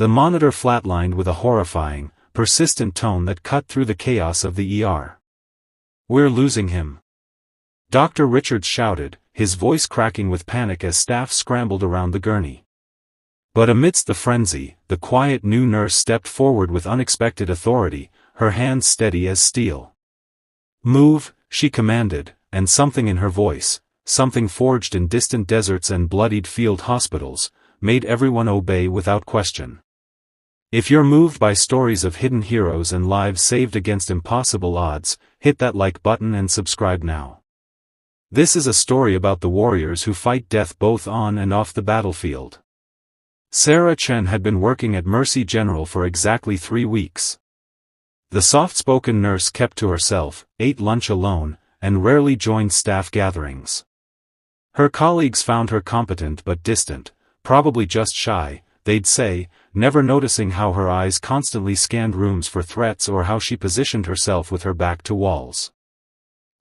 The monitor flatlined with a horrifying, persistent tone that cut through the chaos of the ER. "We're losing him," Dr. Richards shouted, his voice cracking with panic as staff scrambled around the gurney. But amidst the frenzy, the quiet new nurse stepped forward with unexpected authority, her hands steady as steel. "Move," she commanded, and something in her voice, something forged in distant deserts and bloodied field hospitals, made everyone obey without question. If you're moved by stories of hidden heroes and lives saved against impossible odds, hit that like button and subscribe now. This is a story about the warriors who fight death both on and off the battlefield. Sarah Chen had been working at Mercy General for exactly 3 weeks. The soft-spoken nurse kept to herself, ate lunch alone, and rarely joined staff gatherings. Her colleagues found her competent but distant, probably just shy, they'd say, never noticing how her eyes constantly scanned rooms for threats or how she positioned herself with her back to walls.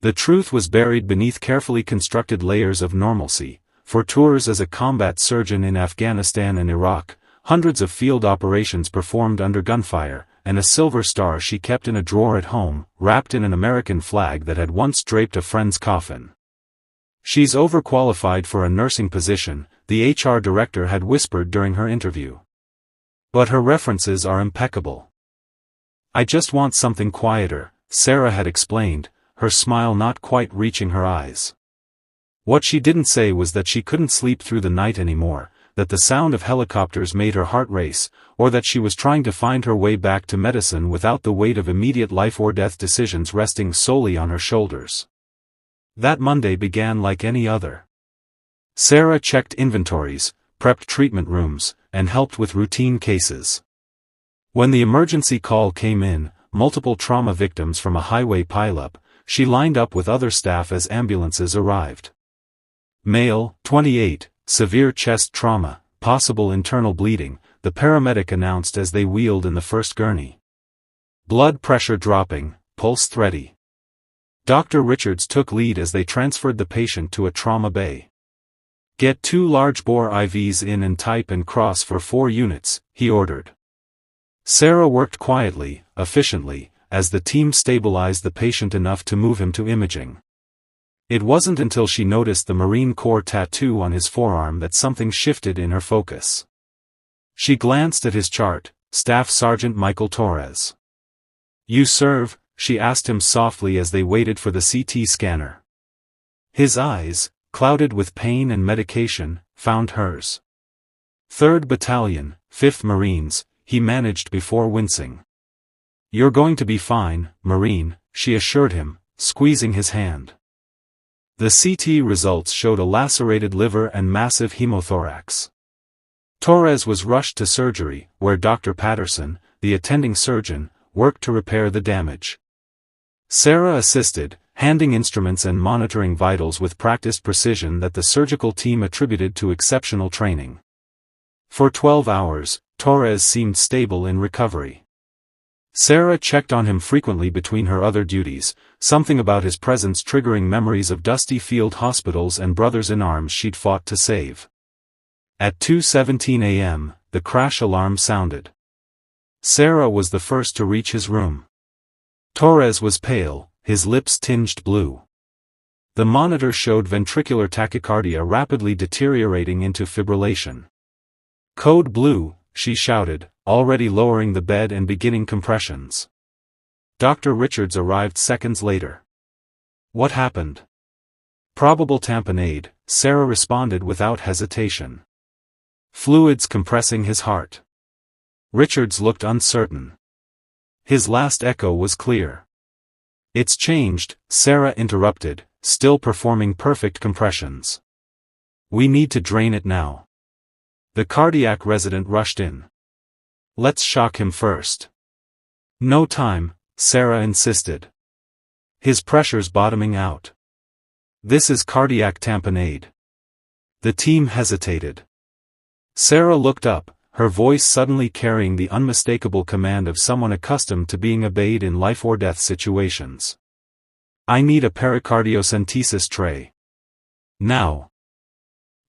The truth was buried beneath carefully constructed layers of normalcy. For tours as a combat surgeon in Afghanistan and Iraq, hundreds of field operations performed under gunfire, and a silver star she kept in a drawer at home, wrapped in an American flag that had once draped a friend's coffin. "She's overqualified for a nursing position," the HR director had whispered during her interview. "But her references are impeccable." "I just want something quieter," Sarah had explained, her smile not quite reaching her eyes. What she didn't say was that she couldn't sleep through the night anymore, that the sound of helicopters made her heart race, or that she was trying to find her way back to medicine without the weight of immediate life-or-death decisions resting solely on her shoulders. That Monday began like any other. Sarah checked inventories, prepped treatment rooms, and helped with routine cases. When the emergency call came in, multiple trauma victims from a highway pileup, she lined up with other staff as ambulances arrived. "Male, 28, severe chest trauma, possible internal bleeding," the paramedic announced as they wheeled in the first gurney. "Blood pressure dropping, pulse thready." Dr. Richards took lead as they transferred the patient to a trauma bay. "Get 2 large-bore IVs in and type and cross for 4 units, he ordered. Sarah worked quietly, efficiently, as the team stabilized the patient enough to move him to imaging. It wasn't until she noticed the Marine Corps tattoo on his forearm that something shifted in her focus. She glanced at his chart, Staff Sergeant Michael Torres. "You serve?" she asked him softly as they waited for the CT scanner. His eyes, clouded with pain and medication, found hers. "3rd Battalion, 5th Marines," he managed before wincing. "You're going to be fine, Marine," she assured him, squeezing his hand. The CT results showed a lacerated liver and massive hemothorax. Torres was rushed to surgery, where Dr. Patterson, the attending surgeon, worked to repair the damage. Sarah assisted, handing instruments and monitoring vitals with practiced precision that the surgical team attributed to exceptional training. For 12 hours, Torres seemed stable in recovery. Sarah checked on him frequently between her other duties, something about his presence triggering memories of dusty field hospitals and brothers-in-arms she'd fought to save. At 2:17 a.m., the crash alarm sounded. Sarah was the first to reach his room. Torres was pale, his lips tinged blue. The monitor showed ventricular tachycardia rapidly deteriorating into fibrillation. "Code blue," she shouted, already lowering the bed and beginning compressions. Dr. Richards arrived seconds later. "What happened?" "Probable tamponade," Sarah responded without hesitation. "Fluids compressing his heart." Richards looked uncertain. His last echo was clear. "It's changed," Sarah interrupted, still performing perfect compressions. "We need to drain it now." The cardiac resident rushed in. "Let's shock him first." "No time," Sarah insisted. "His pressure's bottoming out. This is cardiac tamponade." The team hesitated. Sarah looked up, her voice suddenly carrying the unmistakable command of someone accustomed to being obeyed in life-or-death situations. "I need a pericardiocentesis tray. Now."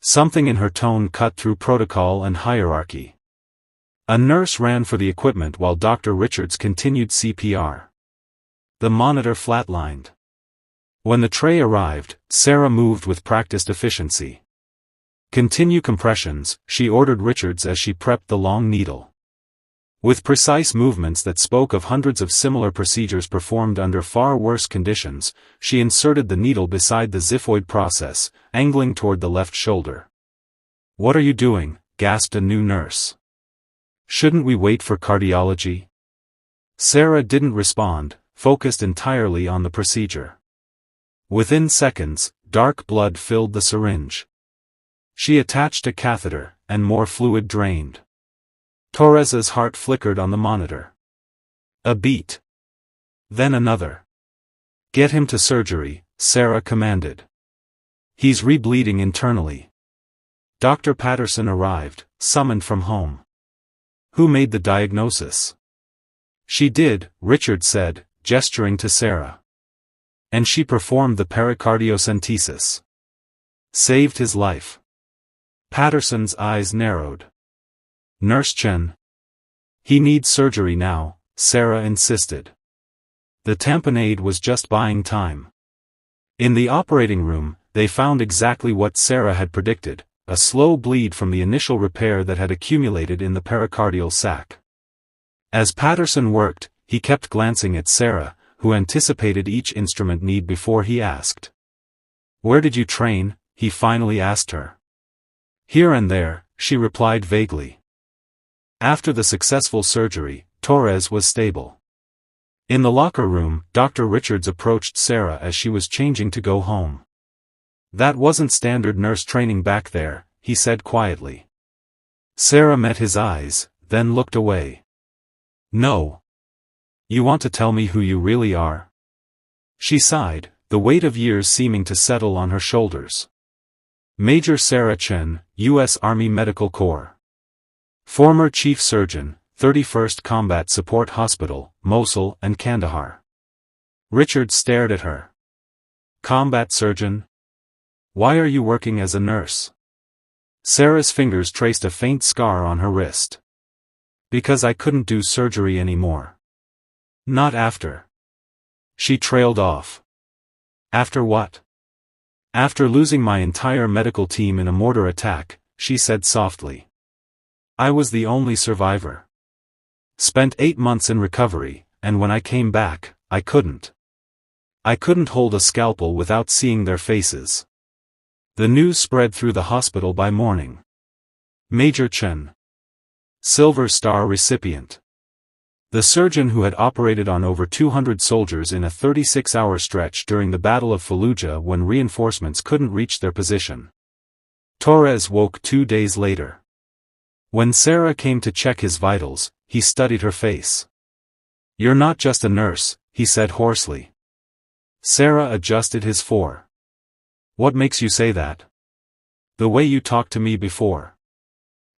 Something in her tone cut through protocol and hierarchy. A nurse ran for the equipment while Dr. Richards continued CPR. The monitor flatlined. When the tray arrived, Sarah moved with practiced efficiency. "Continue compressions," she ordered Richards as she prepped the long needle. With precise movements that spoke of hundreds of similar procedures performed under far worse conditions, she inserted the needle beside the xiphoid process, angling toward the left shoulder. "What are you doing?" gasped a new nurse. "Shouldn't we wait for cardiology?" Sarah didn't respond, focused entirely on the procedure. Within seconds, dark blood filled the syringe. She attached a catheter, and more fluid drained. Torres's heart flickered on the monitor. A beat. Then another. "Get him to surgery," Sarah commanded. "He's rebleeding internally." Dr. Patterson arrived, summoned from home. "Who made the diagnosis?" "She did," Richard said, gesturing to Sarah. "And she performed the pericardiocentesis. Saved his life." Patterson's eyes narrowed. "Nurse Chen." "He needs surgery now," Sarah insisted. The tamponade was just buying time. In the operating room, they found exactly what Sarah had predicted, a slow bleed from the initial repair that had accumulated in the pericardial sac. As Patterson worked, he kept glancing at Sarah, who anticipated each instrument need before he asked. "Where did you train?" he finally asked her. "Here and there," she replied vaguely. After the successful surgery, Torres was stable. In the locker room, Dr. Richards approached Sarah as she was changing to go home. "That wasn't standard nurse training back there," he said quietly. Sarah met his eyes, then looked away. "No. You want to tell me who you really are?" She sighed, the weight of years seeming to settle on her shoulders. "Major Sarah Chen, U.S. Army Medical Corps. Former Chief Surgeon, 31st Combat Support Hospital, Mosul and Kandahar." Richard stared at her. "Combat surgeon? Why are you working as a nurse?" Sarah's fingers traced a faint scar on her wrist. "Because I couldn't do surgery anymore. Not after." She trailed off. "After what?" "After losing my entire medical team in a mortar attack," she said softly. "I was the only survivor. Spent 8 months in recovery, and when I came back, I couldn't hold a scalpel without seeing their faces." The news spread through the hospital by morning. Major Chen. Silver Star recipient. The surgeon who had operated on over 200 soldiers in a 36-hour stretch during the Battle of Fallujah when reinforcements couldn't reach their position. Torres woke 2 days later. When Sarah came to check his vitals, he studied her face. "You're not just a nurse," he said hoarsely. Sarah adjusted his fore. "What makes you say that?" "The way you talked to me before.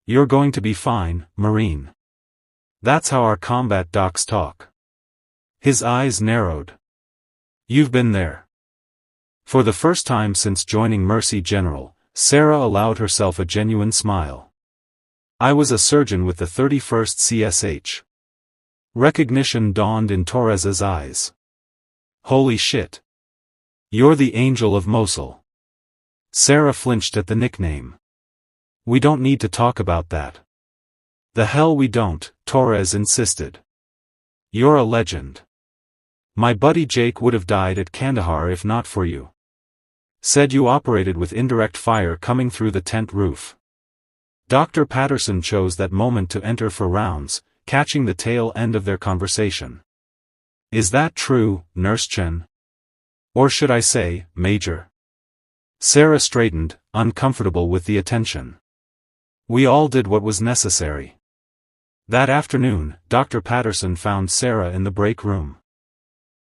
You're going to be fine, Marine. That's how our combat docs talk." His eyes narrowed. "You've been there." For the first time since joining Mercy General, Sarah allowed herself a genuine smile. "I was a surgeon with the 31st CSH. Recognition dawned in Torres's eyes. "Holy shit. You're the Angel of Mosul." Sarah flinched at the nickname. "We don't need to talk about that." "The hell we don't," Torres insisted. "You're a legend. My buddy Jake would have died at Kandahar if not for you. Said you operated with indirect fire coming through the tent roof." Dr. Patterson chose that moment to enter for rounds, catching the tail end of their conversation. "Is that true, Nurse Chen? Or should I say, Major?" Sarah straightened, uncomfortable with the attention. "We all did what was necessary." That afternoon, Dr. Patterson found Sarah in the break room.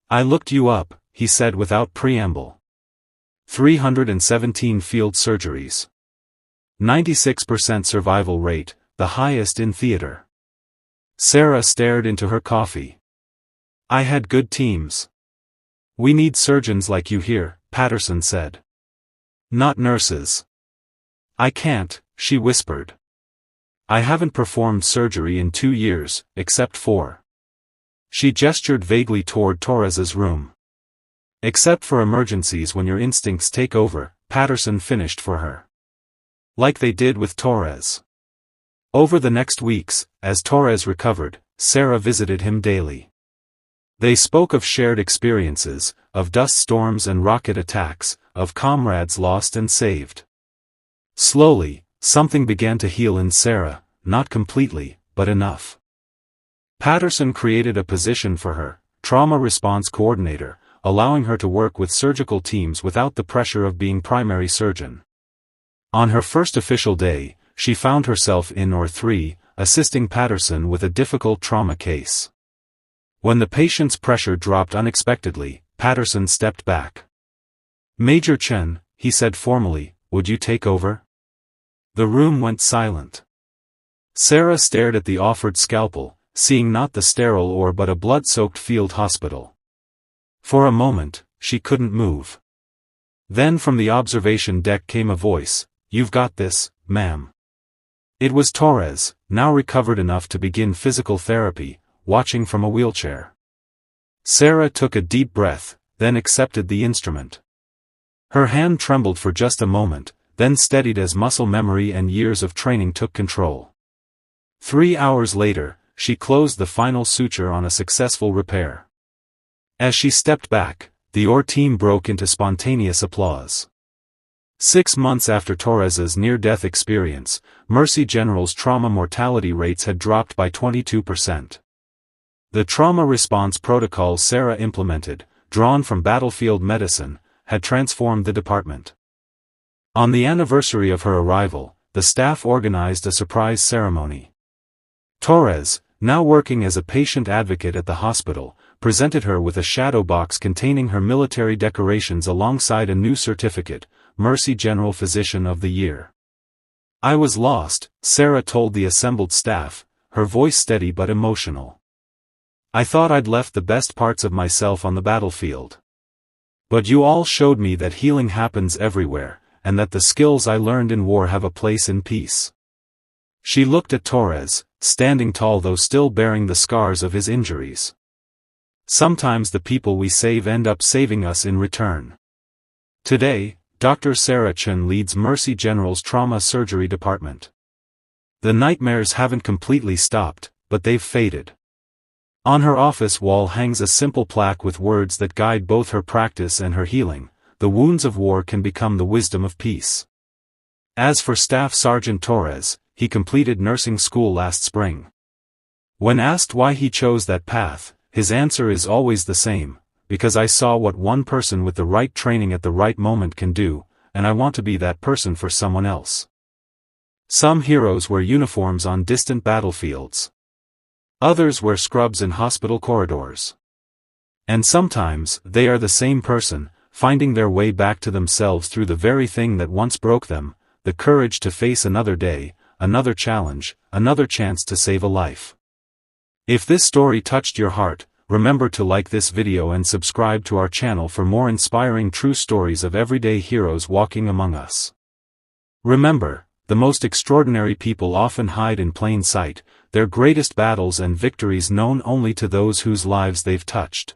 "I looked you up," he said without preamble. 317 field surgeries. 96% survival rate, the highest in theater. Sarah stared into her coffee. "I had good teams. We need surgeons like you here," Patterson said. "Not nurses." "I can't," she whispered. I haven't performed surgery in 2 years, except for. She gestured vaguely toward Torres's room. Except for emergencies when your instincts take over, Patterson finished for her. Like they did with Torres. Over the next weeks, as Torres recovered, Sarah visited him daily. They spoke of shared experiences, of dust storms and rocket attacks, of comrades lost and saved. Slowly, something began to heal in Sarah, not completely, but enough. Patterson created a position for her, trauma response coordinator, allowing her to work with surgical teams without the pressure of being primary surgeon. On her first official day, she found herself in OR3, assisting Patterson with a difficult trauma case. When the patient's pressure dropped unexpectedly, Patterson stepped back. "Major Chen," he said formally, "would you take over?" The room went silent. Sarah stared at the offered scalpel, seeing not the sterile ore but a blood-soaked field hospital. For a moment, she couldn't move. Then from the observation deck came a voice, "You've got this, ma'am." It was Torres, now recovered enough to begin physical therapy, watching from a wheelchair. Sarah took a deep breath, then accepted the instrument. Her hand trembled for just a moment, then steadied as muscle memory and years of training took control. 3 hours later, she closed the final suture on a successful repair. As she stepped back, the OR team broke into spontaneous applause. 6 months after Torres's near-death experience, Mercy General's trauma mortality rates had dropped by 22%. The trauma response protocols Sarah implemented, drawn from battlefield medicine, had transformed the department. On the anniversary of her arrival, the staff organized a surprise ceremony. Torres, now working as a patient advocate at the hospital, presented her with a shadow box containing her military decorations alongside a new certificate, Mercy General Physician of the Year. "I was lost," Sarah told the assembled staff, her voice steady but emotional. "I thought I'd left the best parts of myself on the battlefield. But you all showed me that healing happens everywhere, and that the skills I learned in war have a place in peace." She looked at Torres, standing tall though still bearing the scars of his injuries. "Sometimes the people we save end up saving us in return." Today, Dr. Sarah Chen leads Mercy General's trauma surgery department. The nightmares haven't completely stopped, but they've faded. On her office wall hangs a simple plaque with words that guide both her practice and her healing: "The wounds of war can become the wisdom of peace." As for Staff Sergeant Torres, he completed nursing school last spring. When asked why he chose that path, his answer is always the same: "Because I saw what one person with the right training at the right moment can do, and I want to be that person for someone else." Some heroes wear uniforms on distant battlefields. Others wear scrubs in hospital corridors. And sometimes, they are the same person, finding their way back to themselves through the very thing that once broke them: the courage to face another day, another challenge, another chance to save a life. If this story touched your heart, remember to like this video and subscribe to our channel for more inspiring true stories of everyday heroes walking among us. Remember, the most extraordinary people often hide in plain sight, their greatest battles and victories known only to those whose lives they've touched.